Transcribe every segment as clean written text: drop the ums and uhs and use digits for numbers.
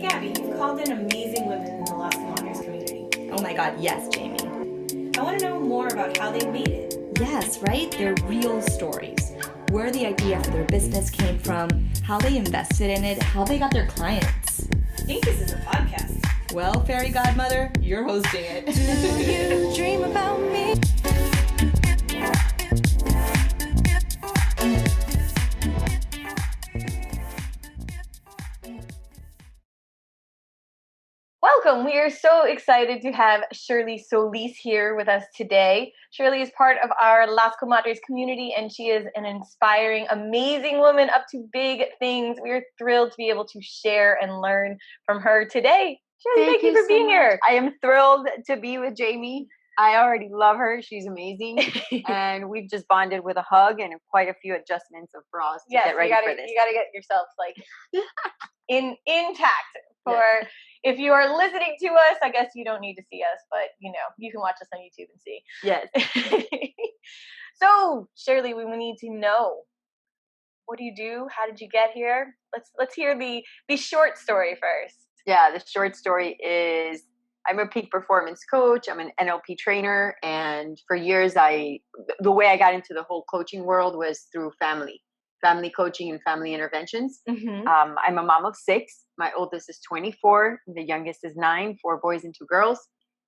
Gabby, you've called in amazing women in the Las Comadres community. Oh my God, yes, Jamie. I want to know more about how they made it. Yes, right? They're real stories. Where the idea for their business came from, how they invested in it, how they got their clients. I think this is a podcast. Well, fairy godmother, you're hosting it. Do you dream about me? Welcome. We are so excited to have Shirley Solis here with us today. Shirley is part of our Las Comadres community, and she is an inspiring, amazing woman up to big things. We are thrilled to be able to share and learn from her today. Shirley, thank you for being here. I am thrilled to be with Jamie. I already love her. She's amazing. And we've just bonded with a hug and quite a few adjustments of bras to get ready for this. You got to get yourself like intact for... Yes. If you are listening to us, I guess you don't need to see us, but you can watch us on YouTube and see. Yes. So, Shirley, we need to know, what do you do? How did you get here? Let's hear the short story first. Yeah, the short story is I'm a peak performance coach. I'm an NLP trainer, and for years the way I got into the whole coaching world was through family coaching and family interventions. Mm-hmm. I'm a mom of 6. My oldest is 24. The youngest is 9, 4 boys and 2 girls.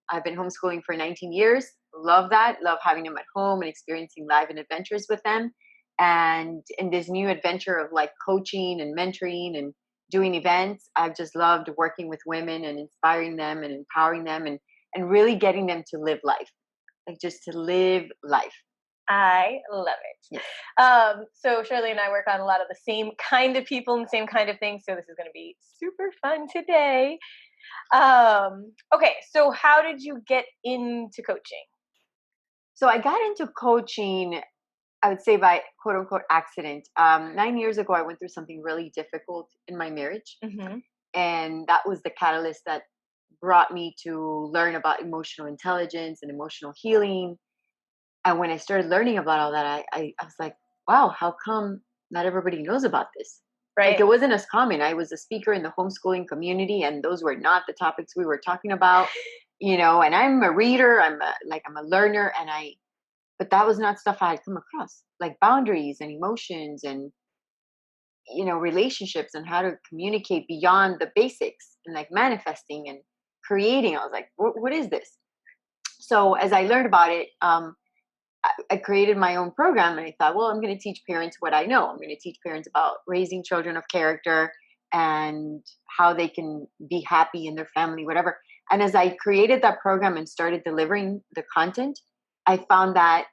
I've been homeschooling for 19 years. Love that. Love having them at home and experiencing live and adventures with them. And in this new adventure of like coaching and mentoring and doing events, I've just loved working with women and inspiring them and empowering them and really getting them to live life, like just to live life. I love it. Yes. So Shirley and I work on a lot of the same kind of people and the same kind of things. So this is going to be super fun today. Okay. So how did you get into coaching? So I got into coaching, I would say by quote unquote accident. 9 years ago, I went through something really difficult in my marriage. Mm-hmm. And that was the catalyst that brought me to learn about emotional intelligence and emotional healing. And when I started learning about all that, I was like, wow, how come not everybody knows about this? Right. Like it wasn't as common. I was a speaker in the homeschooling community, and those were not the topics we were talking about, and I'm a reader, I'm a learner, but that was not stuff I had come across, like boundaries and emotions and, relationships and how to communicate beyond the basics and like manifesting and creating. I was like, what is this? So as I learned about it, I created my own program, and I thought, well, I'm going to teach parents what I know. I'm going to teach parents about raising children of character and how they can be happy in their family, whatever. And as I created that program and started delivering the content, I found that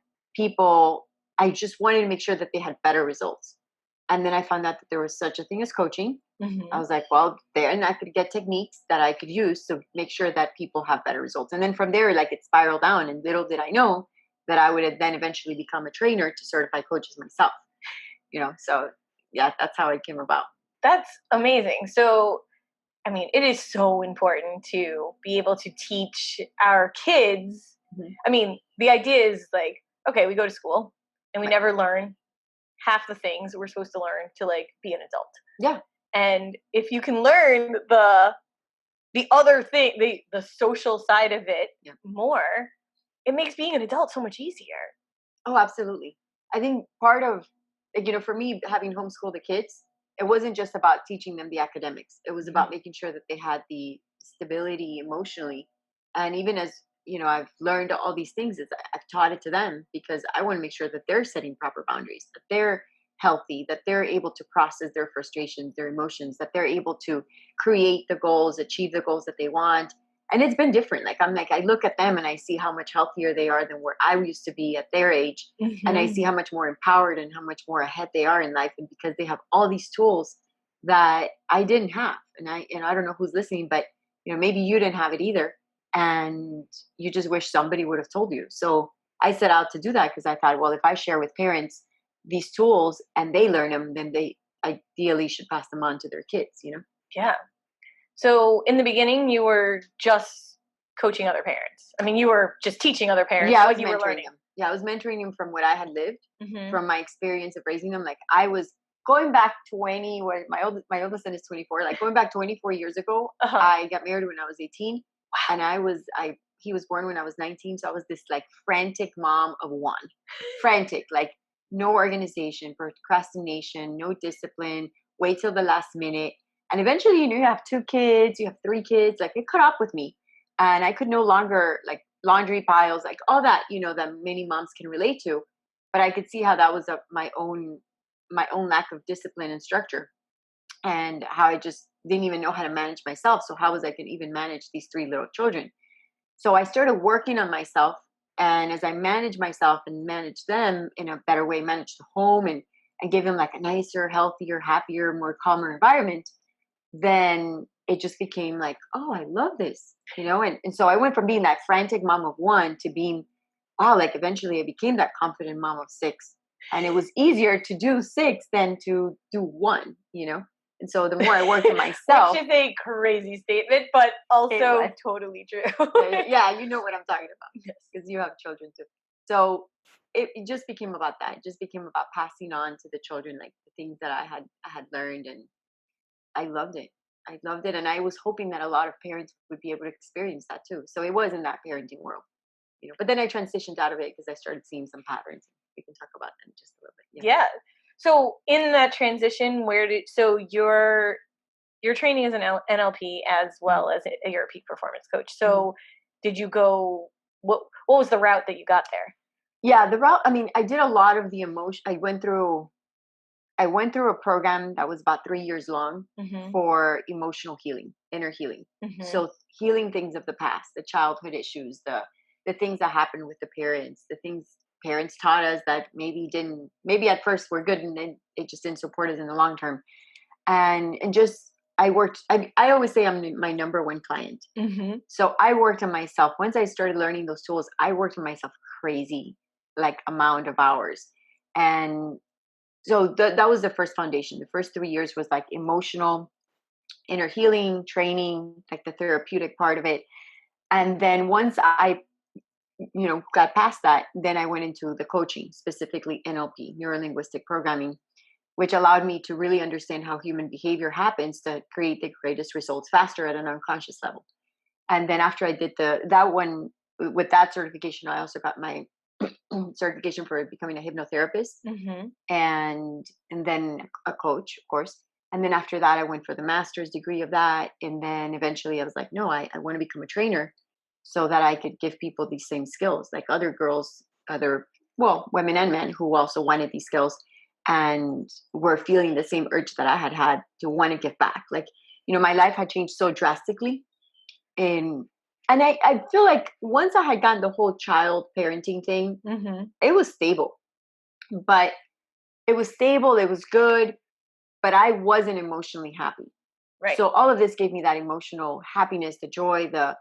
I just wanted to make sure that they had better results. And then I found out that there was such a thing as coaching. Mm-hmm. I was like, well, then I could get techniques that I could use to make sure that people have better results. And then from there, like it spiraled down, and little did I know that I would then eventually become a trainer to certify coaches myself, so yeah, that's how it came about. That's amazing. So, it is so important to be able to teach our kids. Mm-hmm. The idea is like, okay, we go to school and we never learn half the things we're supposed to learn to like be an adult. Yeah. And if you can learn the other thing, the social side of it more, it makes being an adult so much easier. Oh, absolutely. I think part of, for me, having homeschooled the kids, it wasn't just about teaching them the academics. It was about making sure that they had the stability emotionally. And even as, I've learned all these things, I've taught it to them because I want to make sure that they're setting proper boundaries, that they're healthy, that they're able to process their frustrations, their emotions, that they're able to create the goals, achieve the goals that they want. And it's been different. I look at them and I see how much healthier they are than where I used to be at their age. Mm-hmm. And I see how much more empowered and how much more ahead they are in life. And because they have all these tools that I didn't have. And I don't know who's listening, but maybe you didn't have it either. And you just wish somebody would have told you. So I set out to do that because I thought, well, if I share with parents these tools and they learn them, then they ideally should pass them on to their kids, Yeah. So in the beginning, you were just coaching other parents. You were just teaching other parents. Yeah, what you were learning. Them. Yeah, I was mentoring them from what I had lived, mm-hmm. from my experience of raising them. Like I was going back 20, where my oldest son is 24, like going back 24 years ago, I got married when I was 18, and he was born when I was 19. So I was this like frantic mom of one, frantic, like no organization, procrastination, no discipline, wait till the last minute. And eventually, you have 2 kids, you have 3 kids, like it caught up with me. And I could no longer, like laundry piles, like all that, that many moms can relate to. But I could see how that was my own lack of discipline and structure, and how I just didn't even know how to manage myself. So how was I going to even manage these 3 little children? So I started working on myself. And as I managed myself and managed them in a better way, managed the home and gave them like a nicer, healthier, happier, more calmer environment, then it just became like, oh, I love this, and so I went from being that frantic mom of one to being, wow, like eventually I became that confident mom of 6. And it was easier to do 6 than to do 1, And so the more I worked on myself. Which is a crazy statement, but also totally true. Yeah, you know what I'm talking about. Yes, because you have children too. So it just became about that. It just became about passing on to the children, like the things that I had learned, and I loved it. I loved it, and I was hoping that a lot of parents would be able to experience that too. So it was in that parenting world, But then I transitioned out of it because I started seeing some patterns. We can talk about them just a little bit. Yeah. So in that transition, your training as an NLP as well as you're a peak performance coach. So did you go? What was the route that you got there? Yeah, the route. I mean, I did a lot of the emotion. I went through a program that was about 3 years long for emotional healing, inner healing. So healing things of the past, the childhood issues, the things that happened with the parents, the things parents taught us that maybe at first were good, and then it just didn't support us in the long term. And just I always say I'm my number one client. So I worked on myself. Once I started learning those tools, I worked on myself crazy like amount of hours. And so that was the first foundation. The first 3 years was like emotional inner healing training, like the therapeutic part of it. And then once I got past that, then I went into the coaching, specifically NLP, neuro-linguistic programming, which allowed me to really understand how human behavior happens to create the greatest results faster at an unconscious level. And then after I did that one, with that certification, I also got my certification for becoming a hypnotherapist, and then a coach, of course. And then after that, I went for the master's degree of that. And then eventually I was like, no, I want to become a trainer so that I could give people these same skills, like other girls, women and men who also wanted these skills and were feeling the same urge that I had to want to give back. Like, my life had changed so drastically. And I feel like once I had gotten the whole child parenting thing, it was stable. But it was stable, it was good, but I wasn't emotionally happy. Right. So all of this gave me that emotional happiness, the joy, the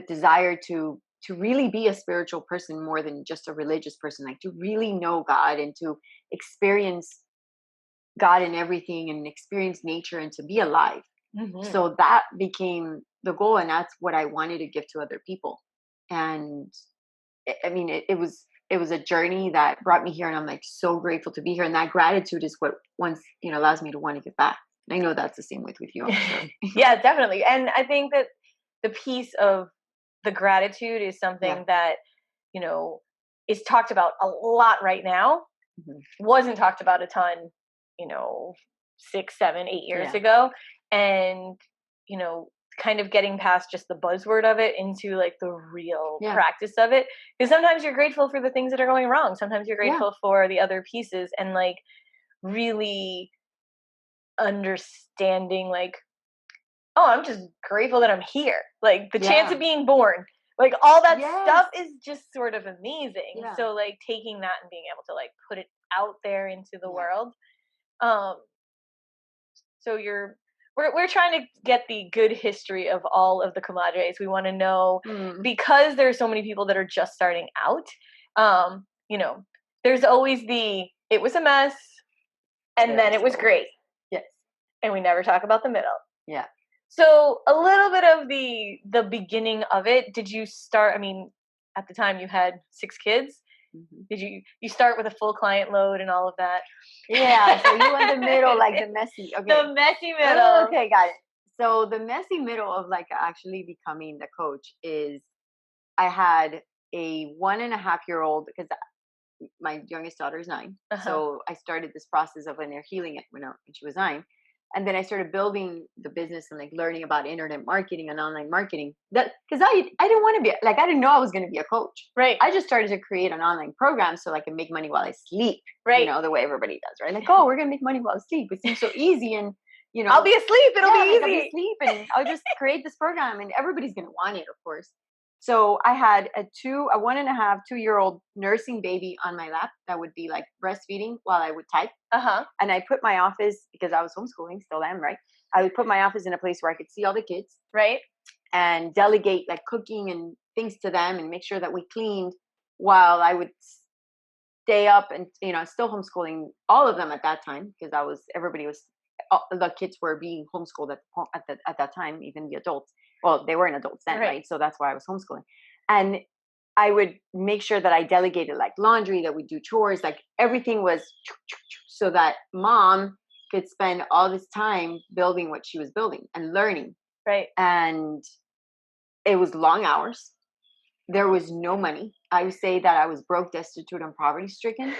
desire to really be a spiritual person more than just a religious person, like to really know God and to experience God in everything and experience nature and to be alive. So that became the goal, and that's what I wanted to give to other people. And I mean, it was a journey that brought me here, and I'm like so grateful to be here. And that gratitude is what allows me to want to give back. And I know that's the same with you. I'm sure. Yeah, definitely. And I think that the piece of the gratitude is something that is talked about a lot right now. Wasn't talked about a ton 6, 7, 8 years ago. And kind of getting past just the buzzword of it into like the real practice of it. Because sometimes you're grateful for the things that are going wrong. Sometimes you're grateful for the other pieces, and like really understanding like, oh, I'm just grateful that I'm here. Like the chance of being born, like all that stuff is just sort of amazing. So like taking that and being able to like put it out there into the world. So we're trying to get the good history of all of the Comadres. We want to know, because there's so many people that are just starting out, there's always it was a mess and then it was great. Yes. And we never talk about the middle. Yeah. So a little bit of the beginning of it, did you start, I mean, at the time you had 6 kids. Did you start with a full client load and all of that? Yeah, so you in the middle, like the messy. Okay. The messy middle. Okay, got it. So the messy middle of like actually becoming the coach is I had a 1.5-year-old because my youngest daughter is 9. So I started this process of inner healing when she was 9. And then I started building the business and like learning about internet marketing and online marketing. That because I didn't want to be like I didn't know I was going to be a coach. Right. I just started to create an online program so I can make money while I sleep. Right. You know, the way everybody does, right? Like, oh, we're gonna make money while I sleep. It seems so easy, and you know, I'll be asleep. It'll be easy. I'll be asleep, and I'll just create this program, and everybody's gonna want it, of course. So I had a 1.5, 2-year-old nursing baby on my lap that would be like breastfeeding while I would type. And I put my office, because I was homeschooling, still am, right? I would put my office in a place where I could see all the kids. Right. And delegate like cooking and things to them and make sure that we cleaned while I would stay up and, you know, still homeschooling all of them at that time because the kids were being homeschooled at that time, even the adults. Well, they weren't adults then, right? So that's why I was homeschooling. And I would make sure that I delegated like laundry, that we do chores, like everything was so that mom could spend all this time building what she was building and learning. Right. And it was long hours. There was no money. I would say that I was broke, destitute, and poverty stricken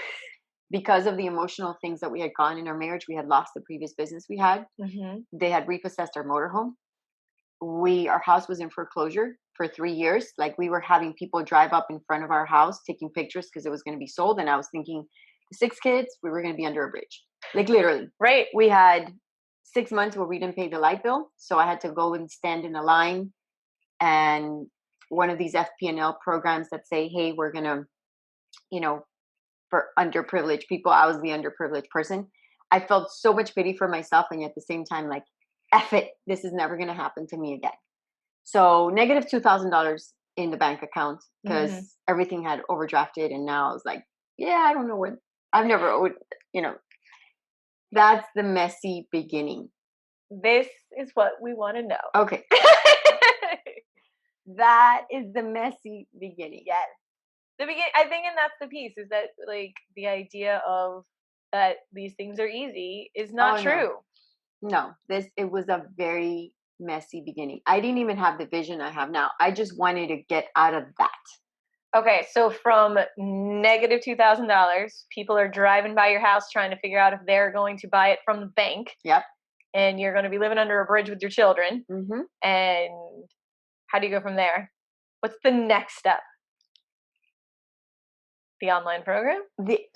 because of the emotional things that we had gone in our marriage. We had lost the previous business we had. They had repossessed our motorhome. Our house was in foreclosure for 3 years. Like we were having people drive up in front of our house taking pictures because it was going to be sold. And I was thinking, 6 kids, we were going to be under a bridge. Like literally. Right. We had 6 months where we didn't pay the light bill. So I had to go and stand in a line and one of these FP&L programs that say, hey, we're going to, you know, for underprivileged people. I was the underprivileged person. I felt so much pity for myself. And yet at the same time, like, F it, this is never going to happen to me again. So negative $2,000 in the bank account because everything had overdrafted. And now I was like, yeah, I don't know where, I've never owed, you know, that's the messy beginning. This is what we want to know. Okay. That is the messy beginning. Yes. I think, and that's the piece, is that like the idea of that these things are easy is not true. No, it was a very messy beginning. I didn't even have the vision I have now. I just wanted to get out of that. Okay, so from negative $2,000, people are driving by your house trying to figure out if they're going to buy it from the bank. Yep. And you're going to be living under a bridge with your children. Mm-hmm. And how do you go from there? What's the next step? The online program?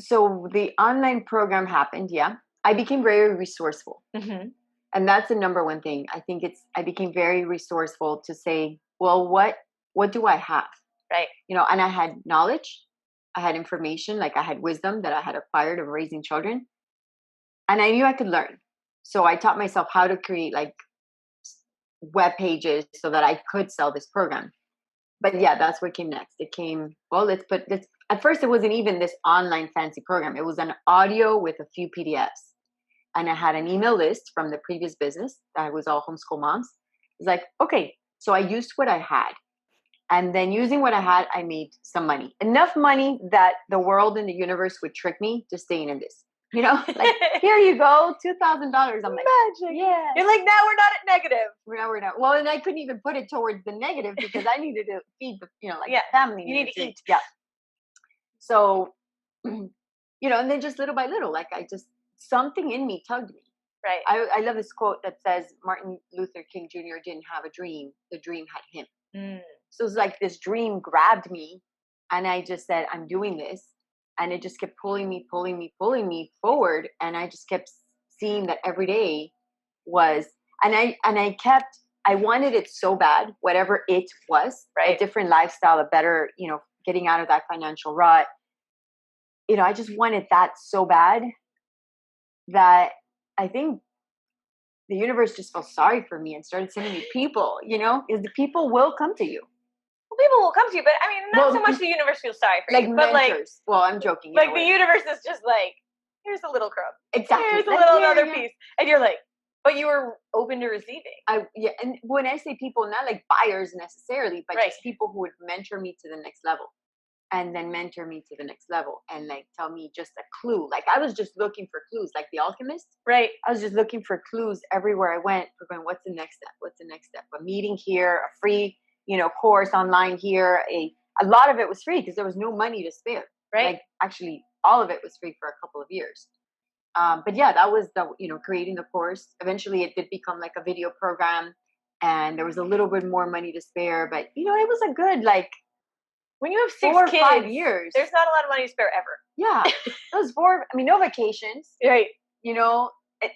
So the online program happened, yeah. I became very resourceful. And that's the number one thing. I think I became very resourceful to say, well, what do I have? Right. You know, and I had knowledge, I had information, like I had wisdom that I had acquired of raising children. And I knew I could learn. So I taught myself how to create like web pages so that I could sell this program. But yeah, that's what came next. It came, well, at first it wasn't even this online fancy program. It was an audio with a few PDFs. And I had an email list from the previous business that was all homeschool moms. It's like, okay, so I used what I had. And then using what I had, I made some money. Enough money that the world and the universe would trick me to staying in this. You know, like, here you go, $2,000. I'm like, magic. Yeah. You're like, now we're not at negative. We're not. Well, and I couldn't even put it towards the negative because I needed to feed the, family. You need to eat. Yeah. So, and then just little by little, like something in me tugged me. Right. I love this quote that says Martin Luther King Jr. didn't have a dream. The dream had him. So it's like this dream grabbed me and I just said, I'm doing this. And it just kept pulling me forward. And I just kept seeing that every day was, and I wanted it so bad, whatever it was, right? A different lifestyle, a better, getting out of that financial rut. I just wanted that so bad that I think the universe just felt sorry for me and started sending me people, is the people will come to you. Well, people will come to you, but I mean, not so much the universe feels sorry for you, but mentors. Well, I'm joking. Like the universe is just like, here's a little crumb. Exactly. Here's a little another piece. And you're like, but you were open to receiving. And when I say people, not like buyers necessarily, but just people who would mentor me to the next level. and then mentor me to the next level and like tell me just a clue. Like I was just looking for clues, like the alchemist. Right. I was just looking for clues everywhere I went for going, what's the next step? What's the next step? A meeting here, a free, course online here. A lot of it was free because there was no money to spare. Right. Like actually all of it was free for a couple of years. But yeah, that was creating the course. Eventually it did become like a video program and there was a little bit more money to spare, but it was a good, like, when you have 6 4 or kids, 5 years. There's not a lot of money to spare ever. Yeah. Those 4, no vacations. Right.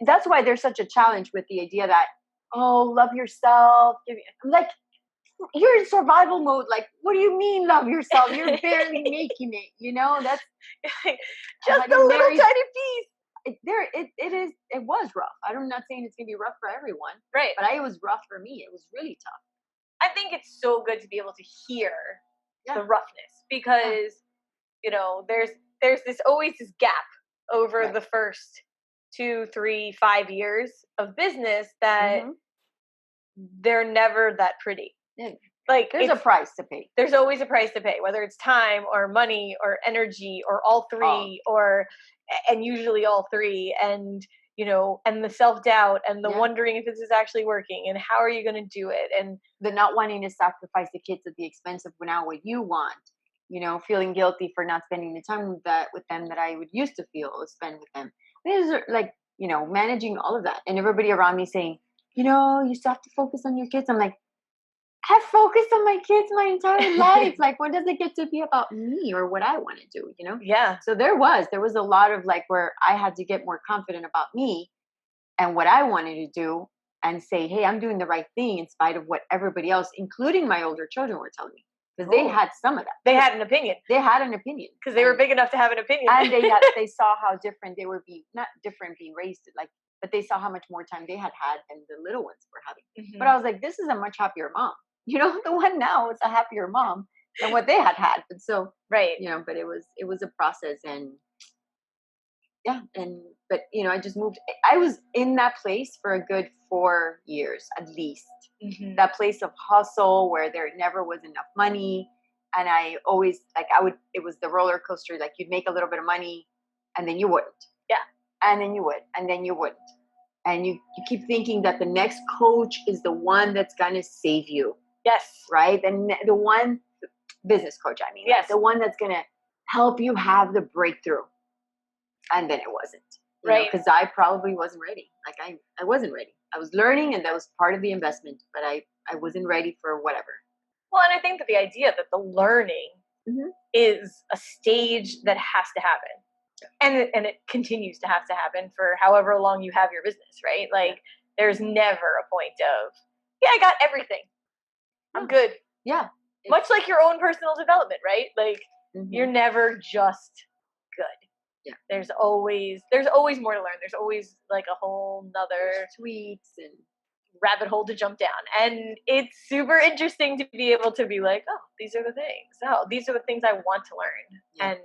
That's why there's such a challenge with the idea that, love yourself. I'm like, you're in survival mode. Like, what do you mean love yourself? You're barely making it, that's just a little tiny piece. It was rough. I'm not saying it's gonna be rough for everyone. Right. But it was rough for me. It was really tough. I think it's so good to be able to hear Yeah. the roughness because, there's always this gap over Right. the first 2, 3, 5 years of business that they're never that pretty. Yeah. Like There's a price to pay. There's always a price to pay, whether it's time or money or energy or all three and usually all three, and and the self-doubt and the wondering if this is actually working and how are you going to do it, and the not wanting to sacrifice the kids at the expense of now what you want, feeling guilty for not spending the time with them that I would used to spend with them. These are like, managing all of that and everybody around me saying, you still have to focus on your kids. I'm like, I've focused on my kids my entire life. Like, when does it get to be about me or what I want to do, Yeah. So there was a lot of like where I had to get more confident about me and what I wanted to do and say, hey, I'm doing the right thing in spite of what everybody else, including my older children, were telling me. Because they had some of that. They had an opinion. They had an opinion. Because they were big enough to have an opinion. And they saw how different they were not different being raised, like, but they saw how much more time they had than the little ones were having. Mm-hmm. But I was like, this is a much happier mom. The one now is a happier mom than what they had. But so, right. But it was a process and but I just moved. I was in that place for a good 4 years, at least. Mm-hmm. That place of hustle where there never was enough money. And I always, it was the roller coaster. Like, you'd make a little bit of money and then you wouldn't. Yeah. And then you would, and then you wouldn't. And you keep thinking that the next coach is the one that's going to save you. Yes. Right? And the one business coach, I mean. Yes. The one that's going to help you have the breakthrough. And then it wasn't. Right. Because I probably wasn't ready. Like, I wasn't ready. I was learning, and that was part of the investment. But I wasn't ready for whatever. Well, and I think that the idea that the learning is a stage that has to happen. And it continues to have to happen for however long you have your business, right? Like, there's never a point of, I got everything. I'm good. Yeah. Much like your own personal development, right? Like, you're never just good. Yeah. There's always more to learn. There's always like a whole nother tweaks and rabbit hole to jump down. And it's super interesting to be able to be like, oh, these are the things. Oh, these are the things I want to learn. Yeah. And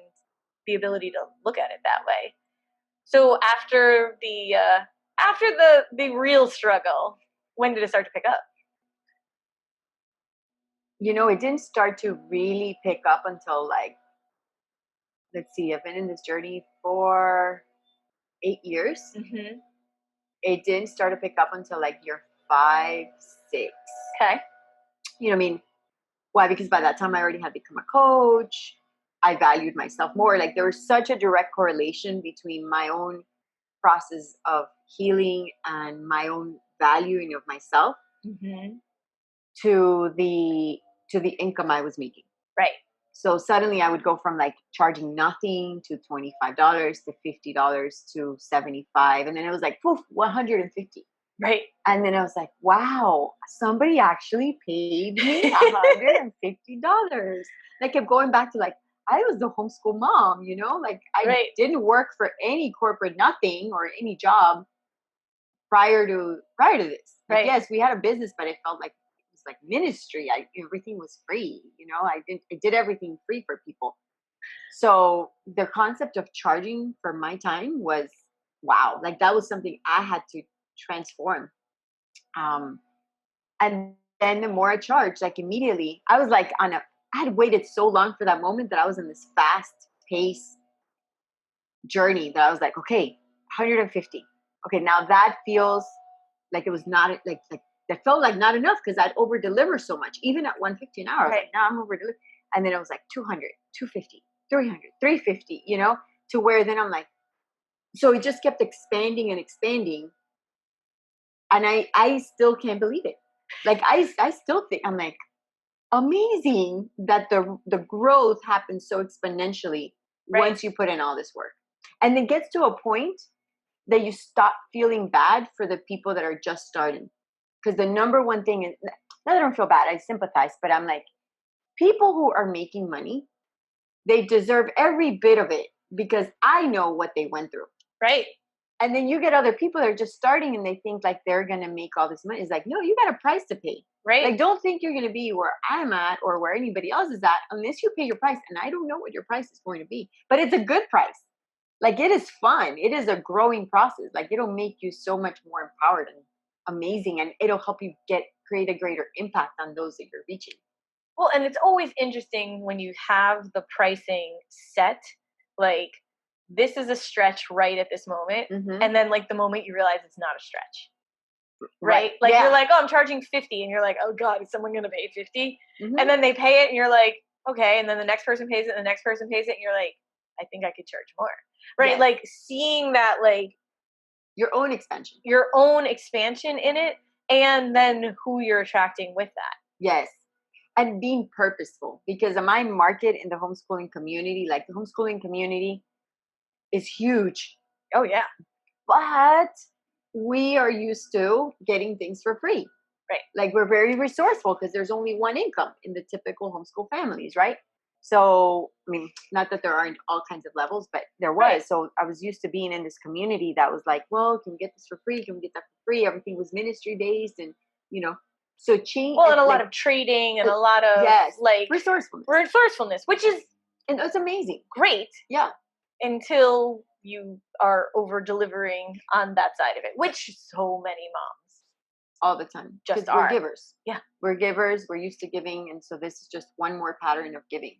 the ability to look at it that way. So after the real struggle, when did it start to pick up? It didn't start to really pick up until, like, let's see, I've been in this journey for 8 years. Mm-hmm. It didn't start to pick up until like year 5, 6. Okay. I mean, why? Because by that time I already had become a coach. I valued myself more. Like, there was such a direct correlation between my own process of healing and my own valuing of myself to the income I was making. Right. So suddenly I would go from like charging nothing to $25 to $50 to $75. And then it was like, poof, $150. Right. And then I was like, wow, somebody actually paid me $150. I kept going back to, like, I was the homeschool mom, like, I didn't work for any corporate nothing or any job prior to this. Like, right. Yes, we had a business, but it felt like it was like ministry. Everything was free, I did everything free for people. So the concept of charging for my time was, wow, like, that was something I had to transform. And then the more I charged, like, immediately I was like on a I had waited so long for that moment that I was in this fast pace journey that I was like, okay, 150. Okay, now that feels like it was not like that felt like not enough because I'd over deliver so much. Even at 150 an hour, I was like, now I'm over deliver. And then it was like 200, 250, 300, 350, to where then I'm like, so it just kept expanding and expanding. And I still can't believe it. Like I still think I'm like, amazing that the growth happens so exponentially once you put in all this work. And it gets to a point that you stop feeling bad for the people that are just starting. Because the number one thing is, not that I don't feel bad, I sympathize, but I'm like, people who are making money, they deserve every bit of it because I know what they went through. Right. And then you get other people that are just starting and they think like they're going to make all this money. It's like, no, you got a price to pay. Right. Like, don't think you're going to be where I'm at or where anybody else is at unless you pay your price. And I don't know what your price is going to be, but it's a good price. Like, it is fun. It is a growing process. Like, it'll make you so much more empowered and amazing. And it'll help you create a greater impact on those that you're reaching. Well, and it's always interesting when you have the pricing set, like, this is a stretch right at this moment. Mm-hmm. And then like the moment you realize it's not a stretch. Right? Like you're like, oh, I'm charging 50. And you're like, oh God, is someone going to pay 50? Mm-hmm. And then they pay it and you're like, okay. And then the next person pays it and the next person pays it. And you're like, I think I could charge more. Right? Yes. Like seeing that, like your own expansion in it. And then who you're attracting with that. Yes. And being purposeful, because my market in the homeschooling community, like the homeschooling community is huge. Oh yeah. But we are used to getting things for free. Right. Like, we're very resourceful because there's only one income in the typical homeschool families, right? So, I mean, not that there aren't all kinds of levels, but there was. Right. So I was used to being in this community that was like, well, can we get this for free? Can we get that for free? Everything was ministry based and, so change. Well, and a lot of trading and a lot of like resourcefulness, which is, and it's amazing. Great. Yeah. Until you are over delivering on that side of it, which so many moms all the time just are. We're givers. Yeah. We're givers. We're used to giving. And so this is just one more pattern of giving.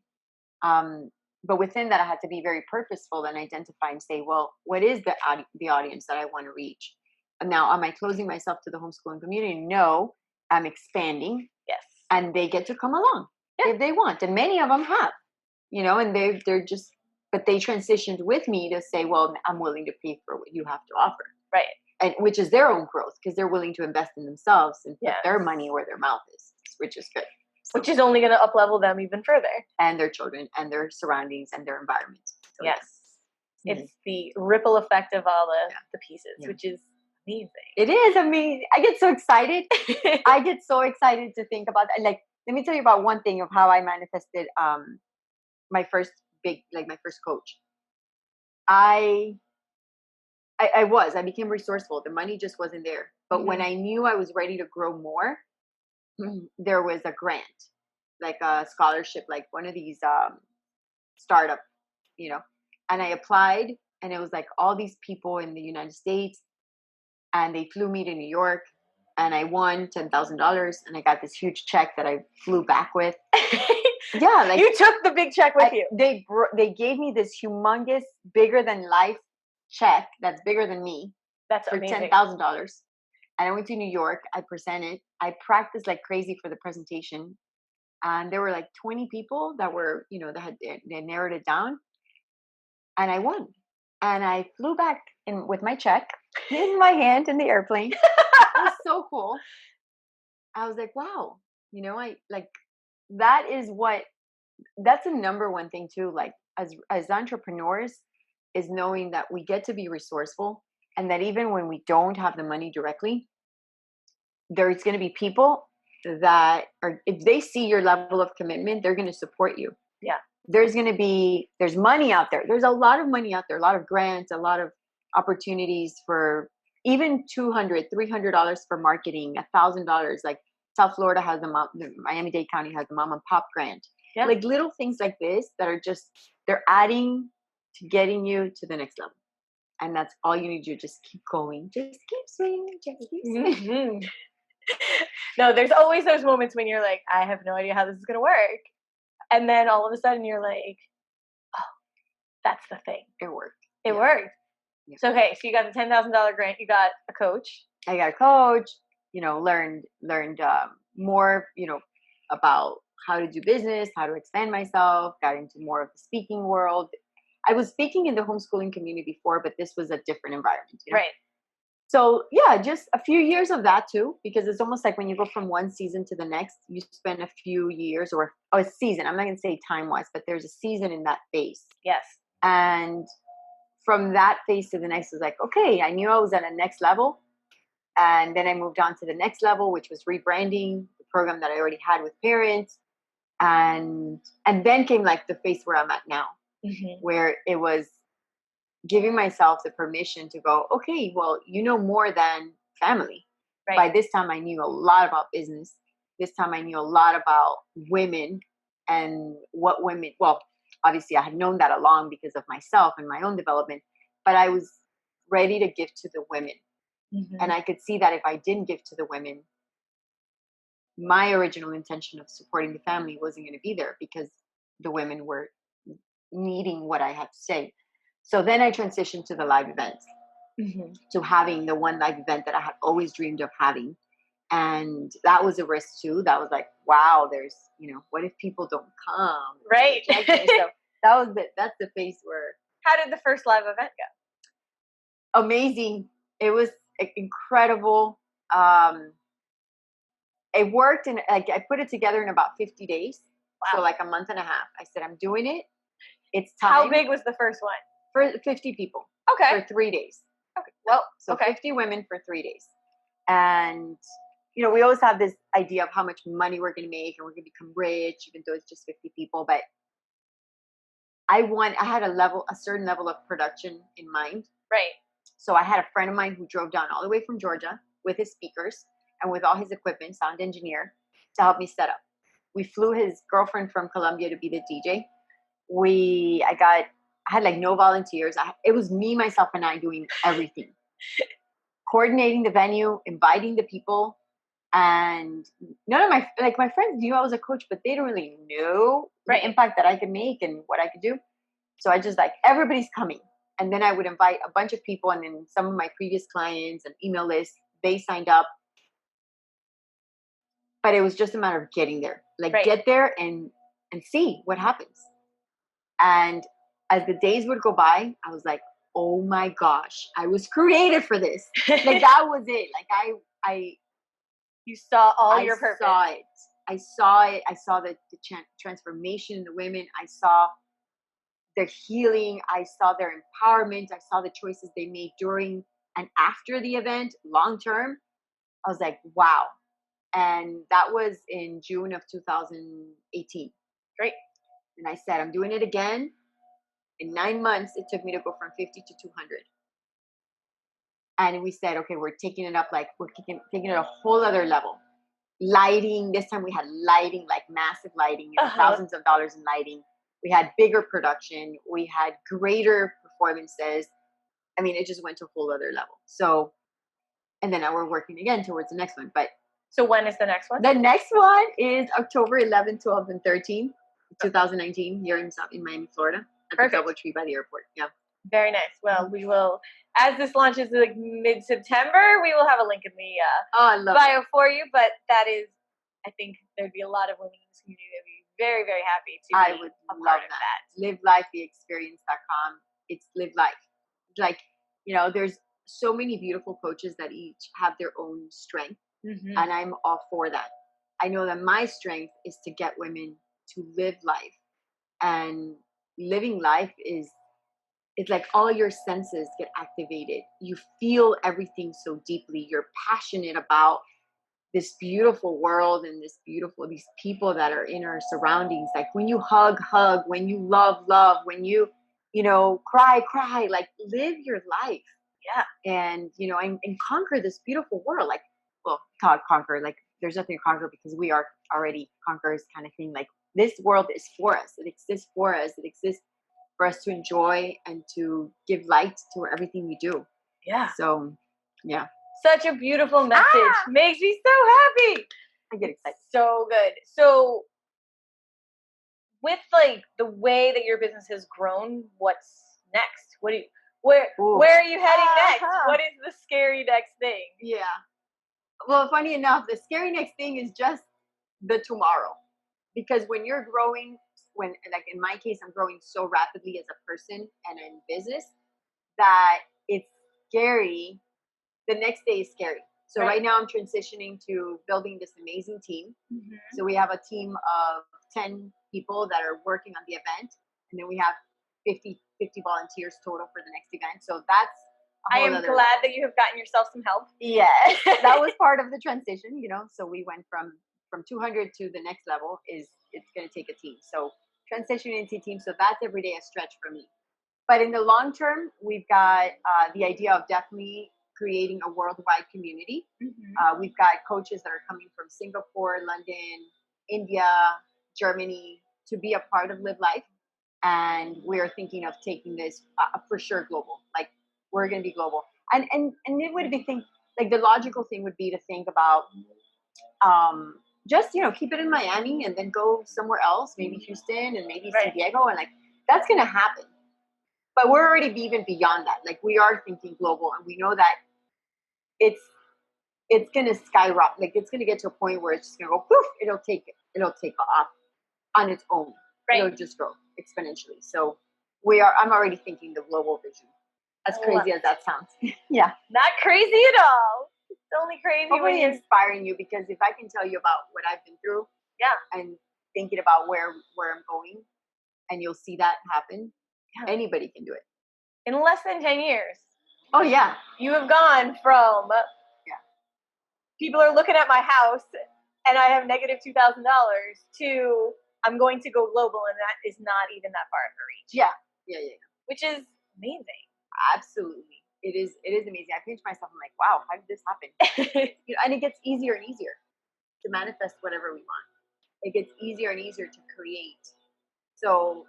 But within that, I had to be very purposeful and identify and say, well, what is the audience that I want to reach? And now, am I closing myself to the homeschooling community? No, I'm expanding. Yes. And they get to come along if they want. And many of them have, and they're just, but they transitioned with me to say, well, I'm willing to pay for what you have to offer. Right. And which is their own growth because they're willing to invest in themselves and put their money where their mouth is, which is good. So, which is only going to up-level them even further. And their children and their surroundings and their environment. So yes. It's the ripple effect of all the pieces, which is amazing. It is amazing. I get so excited. I get so excited to think about that. Like, let me tell you about one thing of how I manifested my first coach. I became resourceful. The money just wasn't there. But when I knew I was ready to grow more, there was a grant, like a scholarship, like one of these startup, and I applied, and it was like all these people in the United States, and they flew me to New York, and I won $10,000, and I got this huge check that I flew back with. Yeah, like you took the big check with you. They gave me this humongous, bigger than life check that's bigger than me. That's for amazing. $10,000. And I went to New York. I presented. I practiced like crazy for the presentation, and there were like 20 people that were, they narrowed it down, and I won. And I flew back with my check in my hand in the airplane. It was so cool. I was like, wow, that's the number one thing too. Like as entrepreneurs is knowing that we get to be resourceful and that even when we don't have the money directly, there's going to be people that are, if they see your level of commitment, they're going to support you. Yeah. There's money out there. There's a lot of money out there, a lot of grants, a lot of opportunities for even $200, $300 for marketing, $1,000. Like South Florida has Miami-Dade County has the mom and pop grant. Yeah. Like little things like this that are just, they're adding to getting you to the next level. And that's all you need to do. Just keep going. Just keep swinging. Just keep swinging. Mm-hmm. No, there's always those moments when you're like, I have no idea how this is going to work. And then all of a sudden you're like, oh, that's the thing. It worked. It Yeah. worked. Yeah. So, okay, so you got the $10,000 grant. You got a coach. I got a coach, learned more, about how to do business, how to expand myself, got into more of the speaking world. I was speaking in the homeschooling community before, but this was a different environment. Right. So yeah, just a few years of that too, because it's almost like when you go from one season to the next, you spend a few years or a season. I'm not going to say time-wise, but there's a season in that phase. Yes. And from that phase to the next was like, okay, I knew I was at a next level. And then I moved on to the next level, which was rebranding the program that I already had with parents. And then came like the phase where I'm at now, where it was giving myself the permission to go, okay, well, more than family. Right. By this time, I knew a lot about business. This time, I knew a lot about women and what women, well, obviously, I had known that along because of myself and my own development, but I was ready to give to the women. And I could see that if I didn't give to the women, my original intention of supporting the family wasn't going to be there because the women were needing what I had to say. So then I transitioned to the live events, to having the one live event that I had always dreamed of having. And that was a risk too. That was like, wow, there's, what if people don't come? Right. So that's the phase where. How did the first live event go? Amazing. It was incredible. It worked, and I put it together in about 50 days. Wow. So like a month and a half. I said, I'm doing it. It's time. How big was the first one? For 50 people. Okay. For 3 days. Okay. Well, so 50 women for 3 days. And, we always have this idea of how much money we're going to make and we're going to become rich, even though it's just 50 people. But I had a certain level of production in mind. Right. So I had a friend of mine who drove down all the way from Georgia with his speakers and with all his equipment, sound engineer, to help me set up. We flew his girlfriend from Colombia to be the DJ. I had like no volunteers. It was me, myself, and I doing everything. Coordinating the venue, inviting the people. And none of my friends knew I was a coach, but they didn't really know the impact that I could make and what I could do. So I just everybody's coming. And then I would invite a bunch of people, and then some of my previous clients and email lists, they signed up. But it was just a matter of getting there. Get there and see what happens. And as the days would go by, I was like, oh my gosh, I was created for this. That was it. You saw your purpose. I saw it. I saw the transformation in the women. I saw their healing. I saw their empowerment. I saw the choices they made during and after the event, long term. I was like, wow. And that was in June of 2018. Great. And I said, I'm doing it again. In 9 months, it took me to go from 50 to 200. And we said, okay, we're taking it up, we're taking it a whole other level. Lighting, this time we had lighting, massive lighting, thousands of dollars in lighting. We had bigger production. We had greater performances. I mean, it just went to a whole other level. So, and then now we're working again towards the next one. But so when is the next one? The next one is October 11th, 12th, and 13th, 2019, here in Miami, Florida, at the DoubleTree by the airport. Yeah. Very nice. Well, we will, as this launches mid-September, we will have a link in the bio for you. But that is, I think there'd be a lot of women in this community that would be very, very happy to I be would a love part of that. LiveLifeTheExperience.com. It's Live Life. There's so many beautiful coaches that each have their own strength, and I'm all for that. I know that my strength is to get women to live life, and living life is it's like all your senses get activated. You feel everything so deeply. You're passionate about this beautiful world and these people that are in our surroundings. Like when you hug, when you love, when you, cry, live your life. Yeah. And, and conquer this beautiful world. Not conquer, there's nothing to conquer because we are already conquerors kind of thing. This world is for us. It exists for us. It exists for us to enjoy and to give light to everything we do. Yeah. So, yeah. Such a beautiful message. Makes me so happy. I get excited. So good. So with like the way that your business has grown, what's next? Where are you heading next? What is the scary next thing? Yeah. Well, funny enough, the scary next thing is just the tomorrow. Because when you're growing, like in my case, I'm growing so rapidly as a person and in business that it's scary. The next day is scary. So right now I'm transitioning to building this amazing team. Mm-hmm. So we have a team of 10 people that are working on the event. And then we have 50 volunteers total for the next event. So that's I am glad that you have gotten yourself some help. Yeah, that was part of the transition, So we went from 200 to the next level. It's going to take a team. So transitioning into team. So that's every day a stretch for me. But in the long term, we've got the idea of definitely creating a worldwide community. Mm-hmm. We've got coaches that are coming from Singapore, London, India, Germany to be a part of Live Life. And we're thinking of taking this for sure global. Like we're going to be global. And it would be like the logical thing would be to think about just keep it in Miami and then go somewhere else, maybe Houston and maybe San Diego, and like that's going to happen. But we're already even beyond that. Like we are thinking global, and we know that it's going to skyrocket. Like it's going to get to a point where it's just going to go poof. It'll take off on its own. Right. It'll just grow exponentially. So I'm already thinking the global vision. As crazy as that sounds. Yeah. Not crazy at all. It's only crazy Hopefully inspiring you, because if I can tell you about what I've been through, and thinking about where I'm going, and you'll see that happen, anybody can do it. In less than 10 years. Oh yeah. You have gone from people are looking at my house and I have negative $2,000 to I'm going to go global, and that is not even that far of a reach. Yeah. Which is amazing. Absolutely. It is amazing. I pinch myself. I'm like, wow, how did this happen? And it gets easier and easier to manifest whatever we want. It gets easier and easier to create. So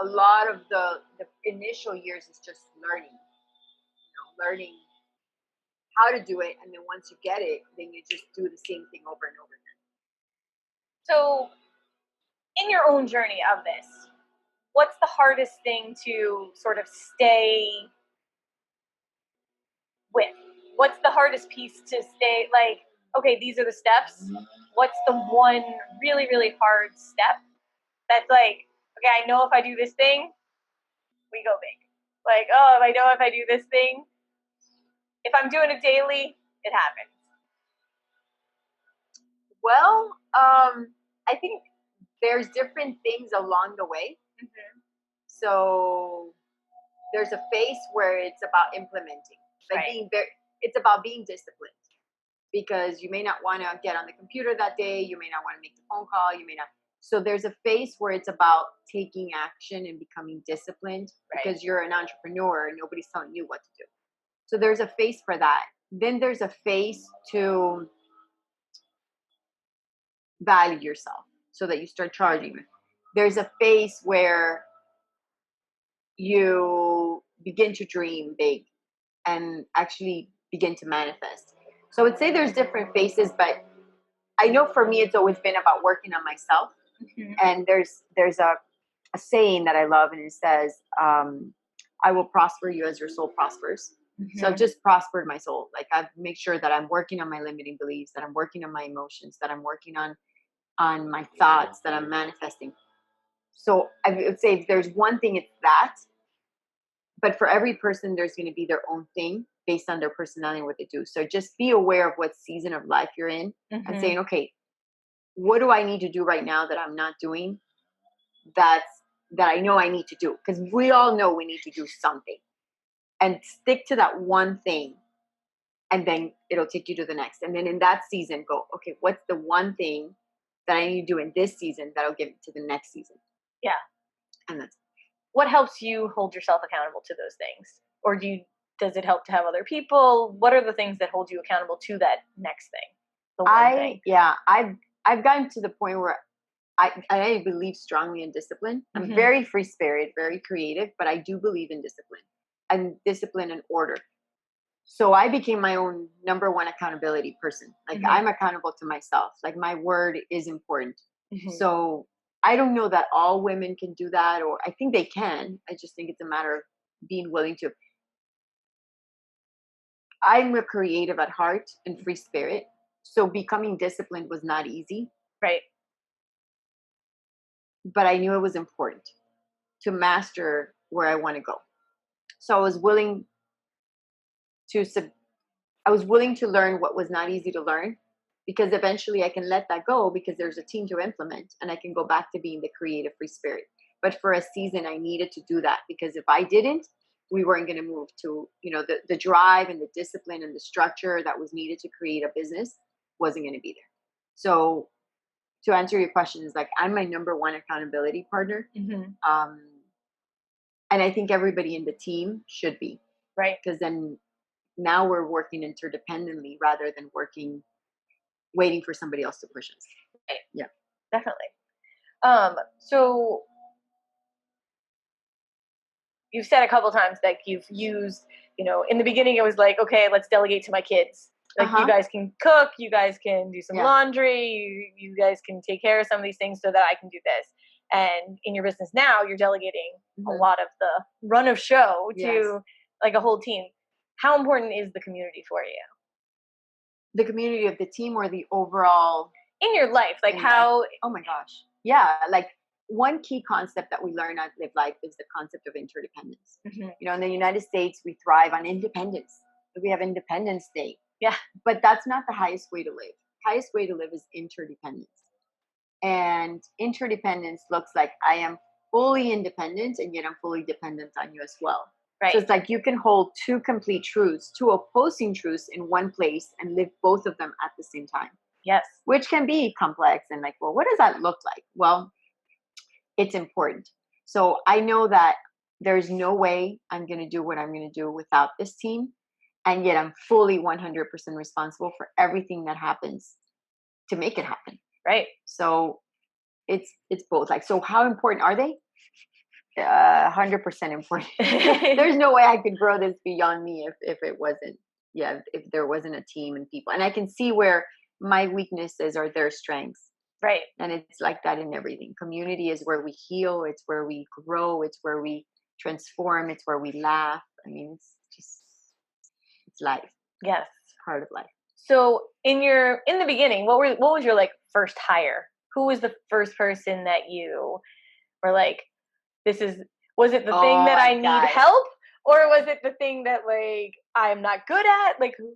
a lot of the initial years is just learning how to do it. And then once you get it, then you just do the same thing over and over again. So in your own journey of this, what's the hardest thing to sort of stay with? What's the hardest piece to stay like, okay, these are the steps. What's the one really, really hard step that's like, okay, I know if I do this thing, we go big. Like, oh, I know if I do this thing, if I'm doing it daily, it happens. Well, I think there's different things along the way. Mm-hmm. So there's a phase where it's about implementing, like it's about being disciplined, because you may not want to get on the computer that day. You may not want to make the phone call. You may not. So there's a phase where it's about taking action and becoming disciplined, because you're an entrepreneur and nobody's telling you what to do. So there's a phase for that. Then there's a phase to value yourself so that you start charging. There's a phase where you begin to dream big and actually begin to manifest. So I would say there's different phases, but I know for me, it's always been about working on myself. Mm-hmm. And there's a saying that I love, and it says, I will prosper you as your soul prospers. Mm-hmm. So I've just prospered my soul. Like I've made sure that I'm working on my limiting beliefs, that I'm working on my emotions, that I'm working on my thoughts, that I'm manifesting. So I would say if there's one thing, it's that. But for every person, there's going to be their own thing based on their personality and what they do. So just be aware of what season of life you're in, mm-hmm. and saying, okay, what do I need to do right now that I'm not doing that I know I need to do? Because we all know we need to do something. And stick to that one thing, and then it'll take you to the next. And then in that season, go, okay, what's the one thing that I need to do in this season that'll get me to the next season? Yeah. And that's what helps you hold yourself accountable to those things? Or does it help to have other people? What are the things that hold you accountable to that next thing? The one thing? Yeah, I've gotten to the point where I believe strongly in discipline. I'm mm-hmm. very free spirit, very creative, but I do believe in discipline. And discipline and order. So I became my own number one accountability person. Like mm-hmm. I'm accountable to myself. Like my word is important. Mm-hmm. So I don't know that all women can do that, or I think they can. I just think it's a matter of being willing to. I'm a creative at heart and free spirit. So becoming disciplined was not easy, Right. but I knew it was important to master where I want to go. So I was willing to learn what was not easy to learn, because eventually I can let that go because there's a team to implement and I can go back to being the creative free spirit. But for a season, I needed to do that, because if I didn't, we weren't going to move to, the drive and the discipline and the structure that was needed to create a business wasn't going to be there. So to answer your question, is like, I'm my number one accountability partner. Mm-hmm. And I think everybody in the team should be. Right. Because then now we're working interdependently rather than waiting for somebody else to push us. Right. Yeah. Definitely. So you've said a couple times that you've used, in the beginning it was like, okay, let's delegate to my kids. Like, you guys can cook, you guys can do some laundry, you guys can take care of some of these things so that I can do this. And in your business now, you're delegating a lot of the run of show to like a whole team. How important is the community for you? The community of the team, or the overall in your life? Like, how? Life. Oh my gosh. Yeah. Like, one key concept that we learn at Live Life is the concept of interdependence. Mm-hmm. In the United States, we thrive on independence. We have Independence Day. Yeah. But that's not the highest way to live. Highest way to live is interdependence. And interdependence looks like I am fully independent and yet I'm fully dependent on you as well. Right. So it's like you can hold two complete truths, two opposing truths in one place and live both of them at the same time. Yes. Which can be complex and like, well, what does that look like? Well, it's important. So I know that there's no way I'm going to do what I'm going to do without this team. And yet I'm fully 100% responsible for everything that happens to make it happen. Right. So it's both. Like, so how important are they? 100% important. There's no way I could grow this beyond me if it wasn't, if there wasn't a team and people. And I can see where my weaknesses are their strengths. Right. And it's like that in everything. Community is where we heal. It's where we grow. It's where we transform. It's where we laugh. I mean, it's life. Yes. It's part of life. So in the beginning, what was your like first hire? Who was the first person that you were like, was it the thing that I need help? Or was it the thing that like I'm not good at? Like who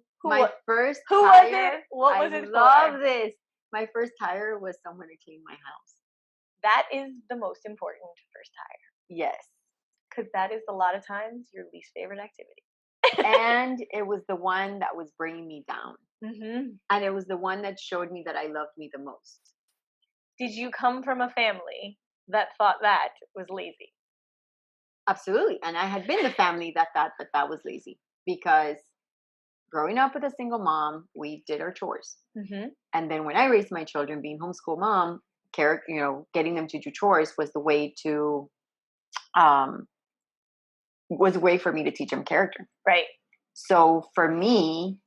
first who hire, was it? What was it for? I love this. My first hire was someone to clean my house. That is the most important first hire. Yes. Because that is a lot of times your least favorite activity. And it was the one that was bringing me down. Mm-hmm. And it was the one that showed me that I loved me the most. Did you come from a family that thought that was lazy? Absolutely. And I had been the family that was lazy, because growing up with a single mom, we did our chores. Mm-hmm. And then when I raised my children, being homeschool mom, getting them to do chores was the way for me to teach them character. Right. So for me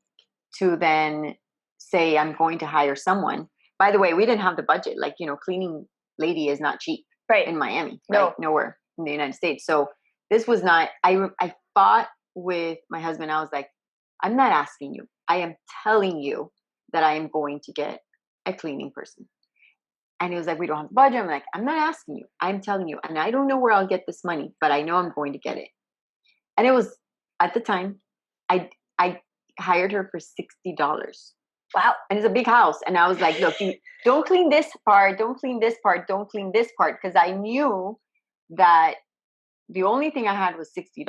to then say I'm going to hire someone, by the way, we didn't have the budget. Like, cleaning lady is not cheap. Right. In Miami. No. Right? Nowhere in the United States. So this was not, I fought with my husband. I was like, I'm not asking you. I am telling you that I am going to get a cleaning person. And he was like, we don't have the budget. I'm like, I'm not asking you. I'm telling you. And I don't know where I'll get this money, but I know I'm going to get it. And it was, at the time, I hired her for $60. Wow. And it's a big house. And I was like, look, you don't clean this part, don't clean this part, don't clean this part. Because I knew that the only thing I had was $60.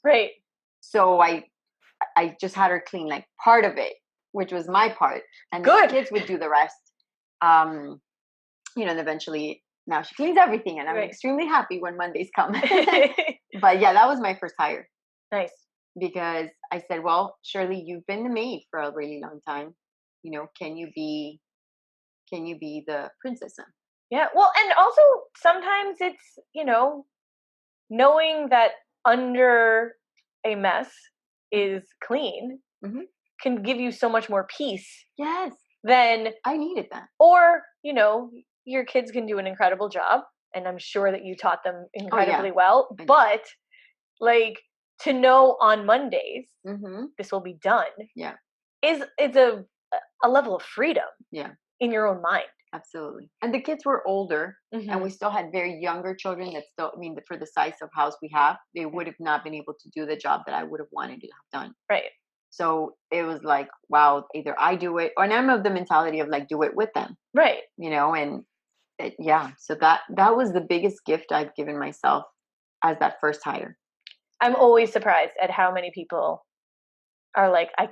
Right. So I just had her clean like part of it, which was my part. And Good. The kids would do the rest. And eventually now she cleans everything. And I'm extremely happy when Mondays come. But yeah, that was my first hire. Nice. Because I said, well, Shirley, you've been the maid for a really long time. Can you be the princess now? Yeah. Well, and also sometimes it's, knowing that under a mess is clean can give you so much more peace. Yes. Than I needed that. Or, your kids can do an incredible job, and I'm sure that you taught them incredibly I well. know. But like to know on Mondays this will be done, is a level of freedom, in your own mind. Absolutely. And the kids were older, and we still had very younger children that still, I mean, for the size of house we have, they would have not been able to do the job that I would have wanted to have done. Right. So it was like, wow, either I do it, and I'm of the mentality of like, do it with them. Right. You know, and so that was the biggest gift I've given myself as that first hire. I'm always surprised at how many people are like, I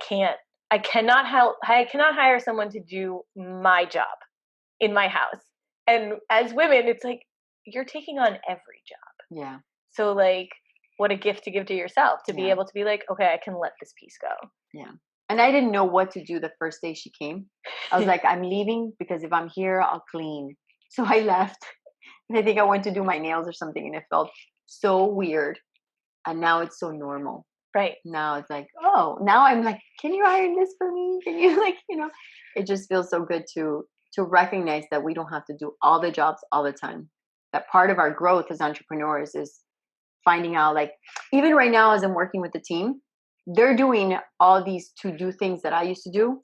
cannot hire someone to do my job in my house. And as women, it's like, you're taking on every job. Yeah. So like, what a gift to give to yourself, to be able to be like, okay, I can let this piece go. Yeah. And I didn't know what to do the first day she came. I was like, I'm leaving because if I'm here, I'll clean. So I left. And I think I went to do my nails or something, and it felt so weird. And now it's so normal. Right. Now it's like, oh, now I'm like, can you iron this for me? Can you, like, you know, it just feels so good to recognize that we don't have to do all the jobs all the time. That part of our growth as entrepreneurs is finding out, like, even right now as I'm working with the team, they're doing all these to-do things that I used to do.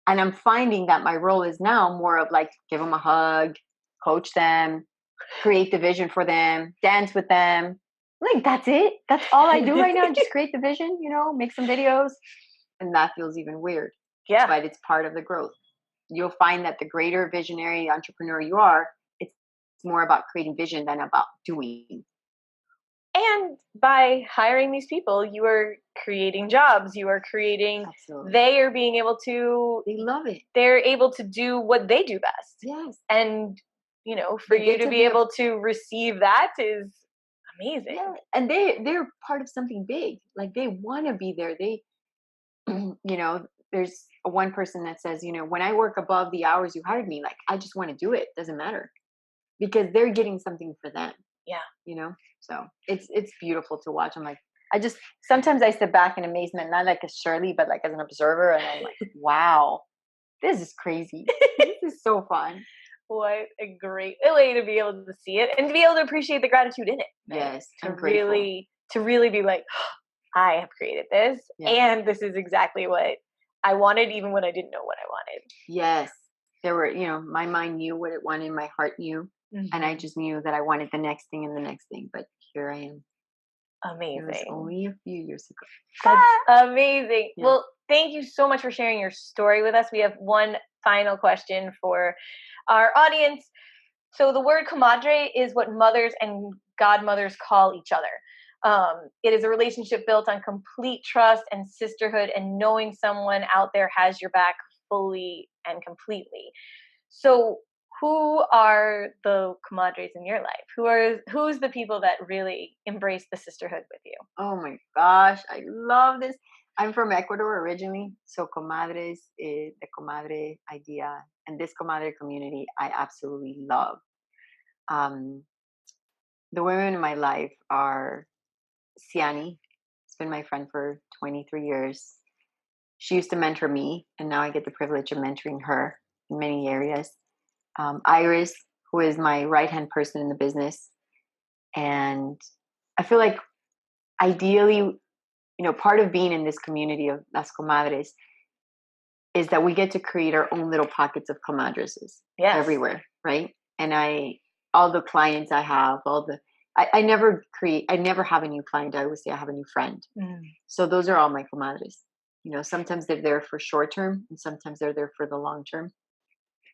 And I'm finding that my role is now more of like, give them a hug, coach them, create the vision for them, dance with them. Like, that's it. That's all I do right now. Just create the vision, you know, make some videos. And that feels even weird. Yeah. But it's part of the growth. You'll find that the greater visionary entrepreneur you are, it's more about creating vision than about doing. And by hiring these people, you are creating jobs. You are creating, they are being able to, they love it. They're able to do what they do best. Yes. And, you know, for you to be able to receive that is amazing. Yeah. And they're part of something big. Like, they want to be there. They, you know, there's one person that says, you know, when I work above the hours you hired me, like, I just want to do it. Doesn't matter. Because they're getting something for them. Yeah. You know, so it's beautiful to watch. I'm like, sometimes I sit back in amazement, not like a Shirley, but like as an observer. And I'm like, wow, this is crazy. This is so fun. What a great way to be able to see it and to be able to appreciate the gratitude in it. Right? Yes. To really be like, oh, I have created this, and this is exactly what I wanted, even when I didn't know what I wanted. Yes. There were, you know, my mind knew what it wanted, my heart knew. And I just knew that I wanted the next thing and the next thing. But here I am. Amazing. It was only a few years ago. That's amazing. Yeah. Well, thank you so much for sharing your story with us. We have one final question for our audience. So the word comadre is what mothers and godmothers call each other. It is a relationship built on complete trust and sisterhood, and knowing someone out there has your back fully and completely. So who are the comadres in your life? Who's the people that really embrace the sisterhood with you? Oh my gosh, I love this. I'm from Ecuador originally, so Comadres, the comadre idea, and this comadre community, I absolutely love. The women in my life are Siani. It's been my friend for 23 years. She used to mentor me, and now I get the privilege of mentoring her in many areas. Iris, who is my right-hand person in the business. And I feel like ideally, you know, part of being in this community of Las Comadres is that we get to create our own little pockets of comadreses everywhere, right? And all the clients I have, I never have a new client. I always say I have a new friend. So those are all my comadres. You know, sometimes they're there for short term and sometimes they're there for the long term,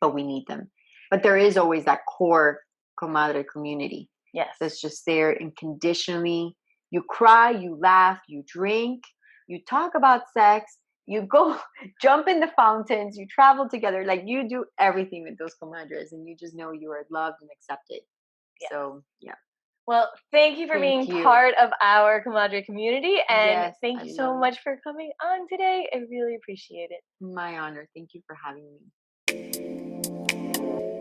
but we need them. But there is always that core comadre community. Yes. That's just there unconditionally. You cry, you laugh, you drink, you talk about sex, you go jump in the fountains, you travel together. Like, you do everything with those comadres, and you just know you are loved and accepted. Yes. So, yeah. Well, thank you for being part of our comadre community. And thank you so much for coming on today. I really appreciate it. My honor. Thank you for having me.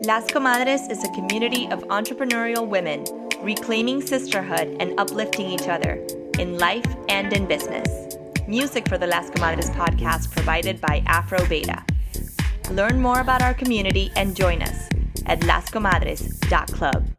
Las Comadres is a community of entrepreneurial women reclaiming sisterhood and uplifting each other in life and in business. Music for the Las Comadres podcast provided by Afro Beta. Learn more about our community and join us. at lascomadres.club.